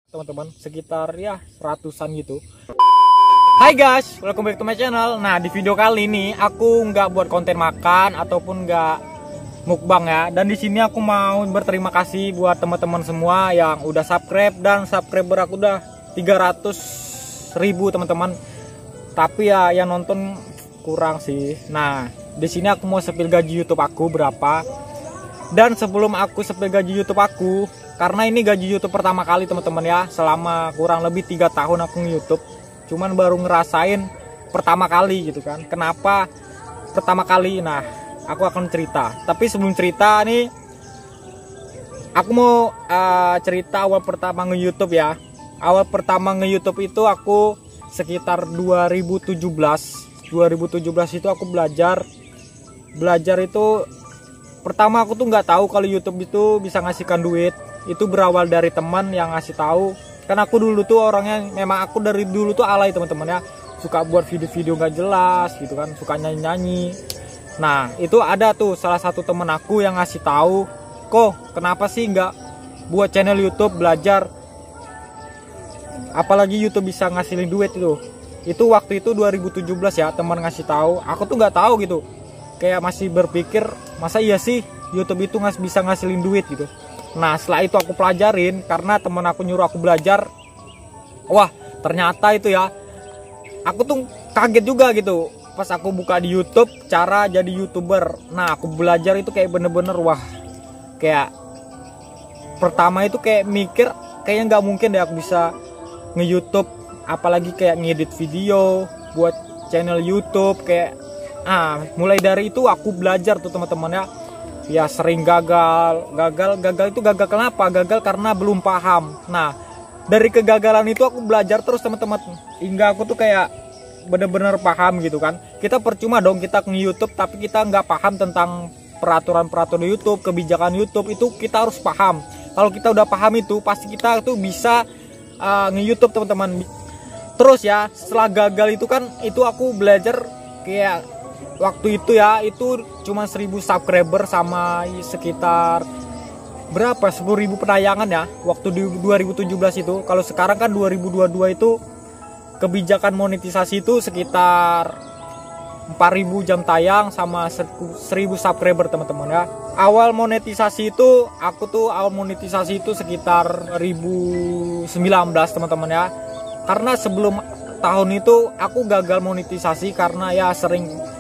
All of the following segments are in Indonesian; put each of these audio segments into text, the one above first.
teman-teman, sekitar ya ratusan gitu. Hai guys, welcome back to my channel. Nah, di video kali ini aku nggak buat konten makan ataupun nggak mukbang ya. Dan di sini aku mau berterima kasih buat teman-teman semua yang udah subscribe, dan subscriber aku udah 300.000 teman-teman. Tapi ya yang nonton kurang sih. Nah, di sini aku mau spill gaji YouTube aku berapa. Dan sebelum aku spill gaji YouTube aku, karena ini gaji YouTube pertama kali teman-teman ya, selama kurang lebih 3 tahun aku nge-YouTube, cuman baru ngerasain pertama kali gitu kan. Kenapa pertama kali? Nah, aku akan cerita. Tapi sebelum cerita nih, aku mau cerita awal pertama nge-YouTube ya. Awal pertama nge-YouTube itu aku sekitar 2017 itu aku belajar itu. Pertama aku tuh nggak tahu kalau YouTube itu bisa ngasihkan duit. Itu berawal dari teman yang ngasih tahu. Karena aku dulu tuh orangnya, memang aku dari dulu tuh alay teman-teman ya, suka buat video-video nggak jelas gitu kan, suka nyanyi-nyanyi. Nah, itu ada tuh salah satu temen aku yang ngasih tahu, kok kenapa sih nggak buat channel YouTube belajar, apalagi YouTube bisa ngasilin duit itu. Itu waktu itu 2017 ya, teman ngasih tahu. Aku tuh nggak tahu gitu, kayak masih berpikir masa iya sih YouTube itu bisa ngasilin duit gitu. Nah, setelah itu aku pelajarin karena temen aku nyuruh aku belajar. Wah, ternyata itu ya, aku tuh kaget juga gitu pas aku buka di YouTube cara jadi YouTuber. Nah, aku belajar itu kayak bener-bener wah, kayak pertama itu kayak mikir kayaknya nggak mungkin deh aku bisa nge-YouTube, apalagi kayak ngedit video buat channel YouTube kayak. Mulai dari itu aku belajar tuh teman-teman ya. Ya sering gagal itu gagal kenapa? Gagal karena belum paham. Nah, dari kegagalan itu aku belajar terus teman-teman, hingga aku tuh kayak bener-bener paham gitu kan. Kita percuma dong kita nge-YouTube tapi kita nggak paham tentang peraturan-peraturan YouTube, kebijakan YouTube, itu kita harus paham. Kalau kita udah paham itu pasti kita tuh bisa nge-YouTube teman-teman. Terus ya, setelah gagal itu kan, itu aku belajar kayak waktu itu ya, itu cuma 1000 subscriber sama sekitar berapa, 10.000 penayangan ya waktu di 2017 itu. Kalau sekarang kan 2022 itu kebijakan monetisasi itu sekitar 4.000 jam tayang sama 1000 subscriber teman-teman ya. Awal monetisasi itu sekitar 2019 teman-teman ya. Karena sebelum tahun itu aku gagal monetisasi karena ya sering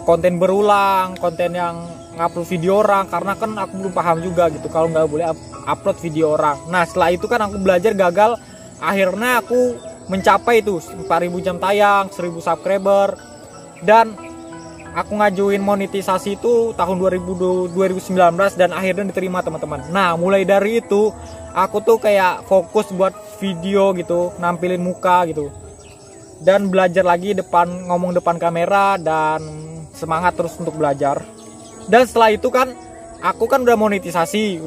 konten berulang, konten yang ngupload video orang, karena kan aku belum paham juga gitu kalau nggak boleh upload video orang. Nah, setelah itu kan aku belajar gagal, akhirnya aku mencapai itu 4.000 jam tayang, 1000 subscriber, dan aku ngajuin monetisasi itu tahun 2019 dan akhirnya diterima teman-teman. Nah, mulai dari itu aku tuh kayak fokus buat video gitu, nampilin muka gitu, dan belajar lagi ngomong depan kamera, dan semangat terus untuk belajar. Dan setelah itu kan aku kan udah monetisasi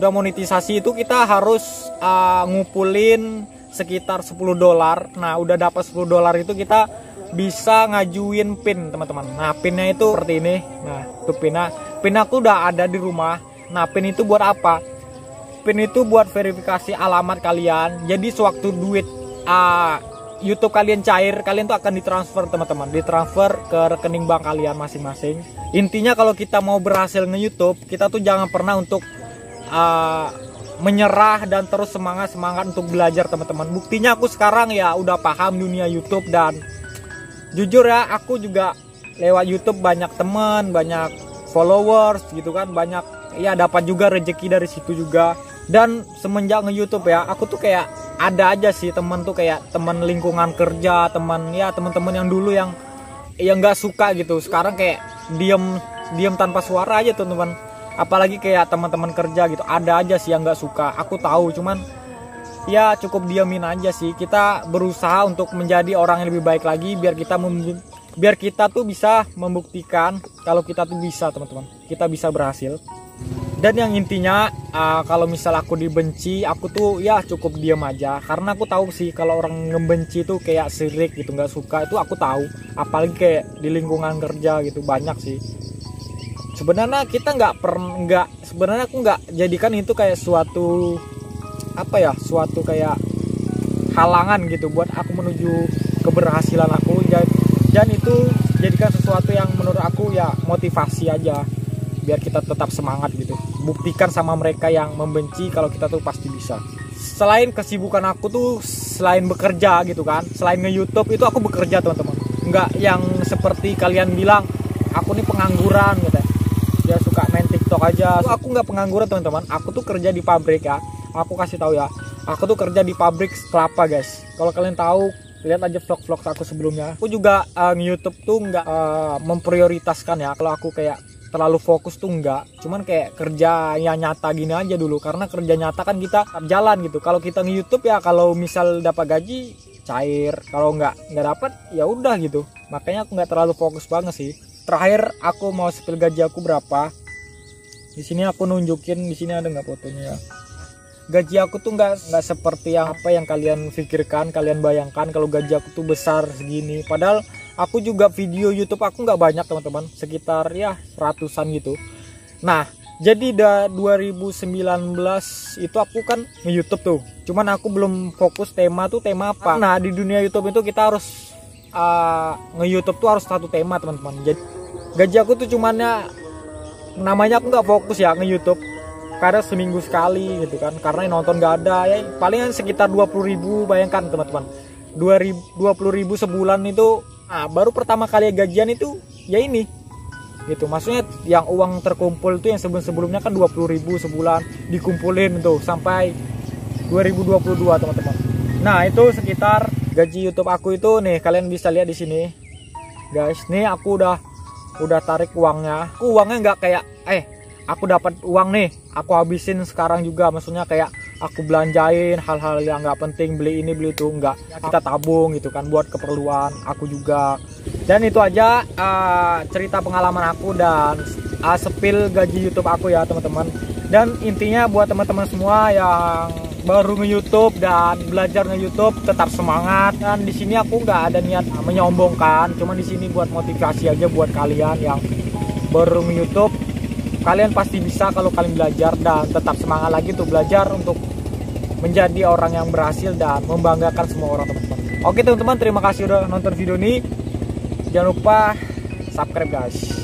itu kita harus ngumpulin sekitar $10. Nah, udah dapat $10 itu kita bisa ngajuin PIN teman-teman. Nah, PIN-nya itu seperti ini. Nah, itu PIN aku udah ada di rumah. Nah, PIN itu buat apa? PIN itu buat verifikasi alamat kalian. Jadi sewaktu duit YouTube kalian cair, kalian tuh akan ditransfer teman-teman, ditransfer ke rekening bank kalian masing-masing. Intinya kalau kita mau berhasil nge-YouTube, kita tuh jangan pernah untuk menyerah dan terus semangat untuk belajar teman-teman. Buktinya aku sekarang ya udah paham dunia YouTube, dan jujur ya aku juga lewat YouTube banyak teman, banyak followers gitu kan, banyak ya dapat juga rezeki dari situ juga. Dan semenjak nge-YouTube ya, aku tuh kayak ada aja sih temen tuh, kayak temen lingkungan kerja, teman-teman yang dulu yang nggak suka gitu, sekarang kayak diem tanpa suara aja tuh teman. Apalagi kayak teman-teman kerja gitu, ada aja sih yang nggak suka, aku tahu, cuman ya cukup diamin aja sih. Kita berusaha untuk menjadi orang yang lebih baik lagi, biar kita tuh bisa membuktikan kalau kita tuh bisa teman-teman, kita bisa berhasil. Dan yang intinya kalau misal aku dibenci, aku tuh ya cukup diam aja, karena aku tahu sih kalau orang ngebenci tuh kayak sirik gitu, nggak suka, itu aku tahu. Apalagi kayak di lingkungan kerja gitu banyak sih. Sebenarnya kita sebenarnya aku nggak jadikan itu kayak suatu apa ya, suatu kayak halangan gitu buat aku menuju keberhasilan aku. Dan itu jadikan sesuatu yang menurut aku ya motivasi aja biar kita tetap semangat gitu. Buktikan sama mereka yang membenci kalau kita tuh pasti bisa. Selain kesibukan aku tuh, selain bekerja gitu kan, selain nge-YouTube itu aku bekerja teman-teman. Enggak yang seperti kalian bilang aku nih pengangguran gitu ya, suka main TikTok aja. Aku nggak pengangguran teman-teman, aku tuh kerja di pabrik ya. Aku kasih tahu ya, aku tuh kerja di pabrik kelapa guys. Kalau kalian tahu, lihat aja vlog-vlog aku sebelumnya. Aku juga nge-YouTube tuh nggak memprioritaskan ya. Kalau aku kayak terlalu fokus tuh enggak, cuman kayak kerja yang nyata gini aja dulu, karena kerja nyata kan kita jalan gitu. Kalau kita nge-YouTube ya, kalau misal dapat gaji cair, kalau nggak dapat ya udah gitu. Makanya aku nggak terlalu fokus banget sih. Terakhir aku mau spill gaji aku berapa. Di sini aku nunjukin, di sini ada nggak fotonya ya. Gaji aku tuh nggak seperti yang apa yang kalian pikirkan, kalian bayangkan kalau gaji aku tuh besar segini. Padahal aku juga video YouTube aku nggak banyak teman-teman, sekitar ya ratusan gitu. Nah, jadi 2019 itu aku kan nge-YouTube tuh. Cuman aku belum fokus tema apa. Nah, di dunia YouTube itu kita harus nge-YouTube tuh harus satu tema teman-teman. Jadi gaji aku tuh cuman ya namanya aku nggak fokus ya nge-YouTube. Kadang seminggu sekali gitu kan, karena yang nonton gak ada ya, palingan sekitar 20.000. Bayangkan teman-teman, 20.000 sebulan itu. Nah, baru pertama kali gajian itu ya ini gitu, maksudnya yang uang terkumpul tuh yang sebelumnya kan 20.000 sebulan dikumpulin tuh sampai 2022 teman-teman. Nah, itu sekitar gaji YouTube aku itu nih, kalian bisa lihat di sini guys. Nih aku udah tarik uangnya. Aku uangnya nggak kayak aku dapat uang nih aku habisin sekarang juga, maksudnya kayak aku belanjain hal-hal yang nggak penting, beli ini beli itu, enggak. Kita tabung gitu kan buat keperluan aku juga. Dan itu aja cerita pengalaman aku dan spill gaji YouTube aku ya teman-teman. Dan intinya buat teman-teman semua yang baru nge-YouTube dan belajar nge-YouTube, tetap semangat. Dan di sini aku nggak ada niat menyombongkan, cuman di sini buat motivasi aja buat kalian yang baru nge-YouTube. Kalian pasti bisa kalau kalian belajar, dan tetap semangat lagi untuk belajar untuk menjadi orang yang berhasil dan membanggakan semua orang teman-teman. Oke teman-teman, terima kasih udah nonton video ini. Jangan lupa subscribe guys.